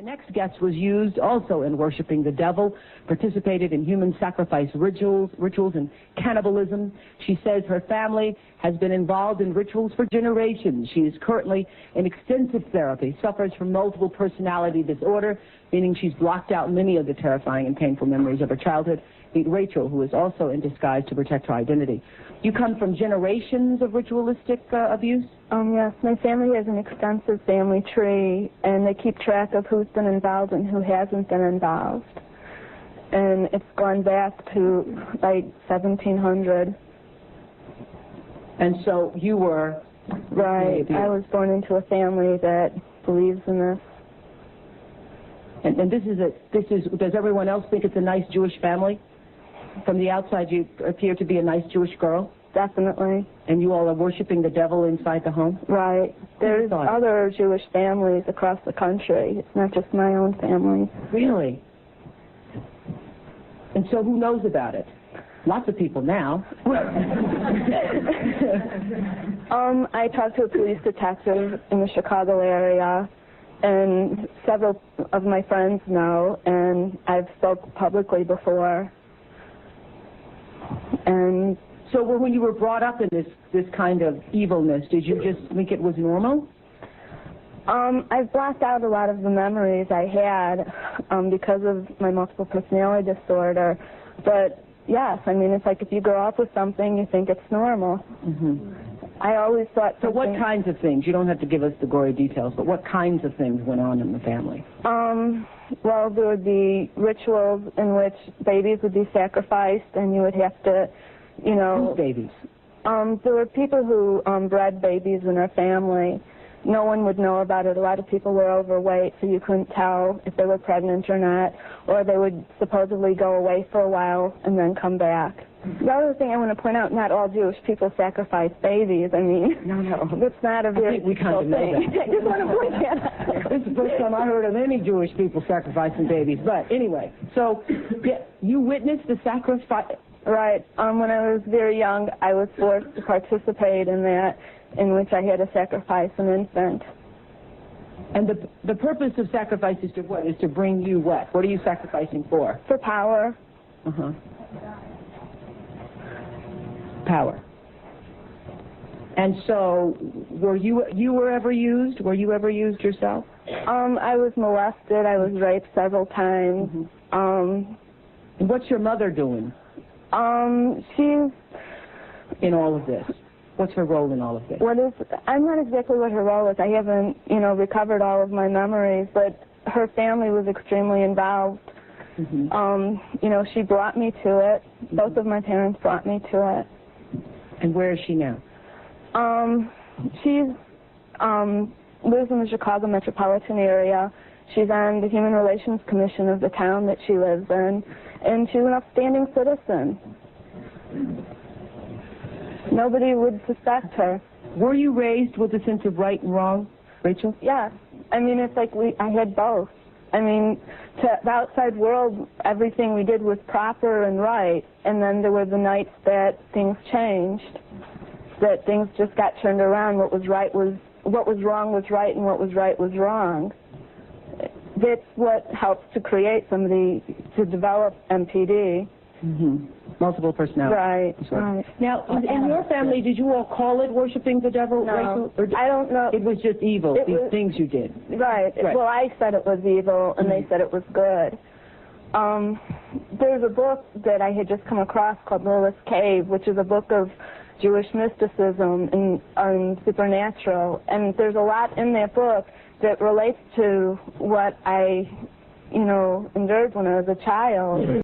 next guest was used also in worshiping the devil, participated in human sacrifice rituals and cannibalism. She says her family has been involved in rituals for generations. She is currently in extensive therapy, suffers from multiple personality disorder, meaning she's blocked out many of the terrifying and painful memories of her childhood. Meet Rachel, who is also in disguise to protect her identity. You come from generations of ritualistic abuse? Yes, my family has an extensive family tree, and they keep track of who's been involved and who hasn't been involved. And it's gone back to, like, 1700. And so you were... Right, I was born into a family that believes in this. And does everyone else think it's a nice Jewish family? From the outside, you appear to be a nice Jewish girl? Definitely. And you all are worshiping the devil inside the home? Right. There's other Jewish families across the country. It's not just my own family. Really? And so who knows about it? Lots of people now. I talked to a police detective in the Chicago area, and several of my friends know, and I've spoken publicly before. And so when you were brought up in this kind of evilness, did you just think it was normal? I've blocked out a lot of the memories I had because of my multiple personality disorder. But yes, I mean, it's like if you grow up with something, you think it's normal. Mm-hmm. I always thought. So what kinds of things? You don't have to give us the gory details, but what kinds of things went on in the family? Well, there would be rituals in which babies would be sacrificed, and you would have to, you know... Whose babies? There were people who bred babies in our family. No one would know about it. A lot of people were overweight, so you couldn't tell if they were pregnant or not, or they would supposedly go away for a while and then come back. The other thing I want to point out, not all Jewish people sacrifice babies. I mean, no. That's not a very we kind of know thing. That. I just want to point that out. This is the first time I heard of any Jewish people sacrificing babies. But anyway, so you witnessed the sacrifice? Right. When I was very young, I was forced to participate in that, in which I had to sacrifice an infant. And the purpose of sacrifice is to what? Is to bring you what? What are you sacrificing for? For power. Uh-huh. Power. And so, were you ever used? Were you ever used yourself? I was molested. I was raped several times. Mm-hmm. And what's your mother doing? She's... In all of this? What's her role in all of this? I'm not exactly what her role is. I haven't, recovered all of my memories, but her family was extremely involved. Mm-hmm. She brought me to it. Mm-hmm. Both of my parents brought me to it. And where is she now? She lives in the Chicago metropolitan area. She's on the Human Relations Commission of the town that she lives in, and she's an upstanding citizen. Nobody would suspect her. Were you raised with a sense of right and wrong, Rachel? Yes. I mean, it's like I had both. I mean, to the outside world, everything we did was proper and right, and then there were the nights that things changed, that things just got turned around. What was wrong was right, and what was right was wrong. That's what helps to create to develop MPD. Mm-hmm. Multiple personality. Right, right. Now, in your family, did you all call it worshiping the devil? No, I don't know. It was just evil, these things you did. Right. Well, I said it was evil, and they said it was good. There's a book that I had just come across called Lilith's Cave, which is a book of Jewish mysticism and supernatural, and there's a lot in that book that relates to what I, endured when I was a child.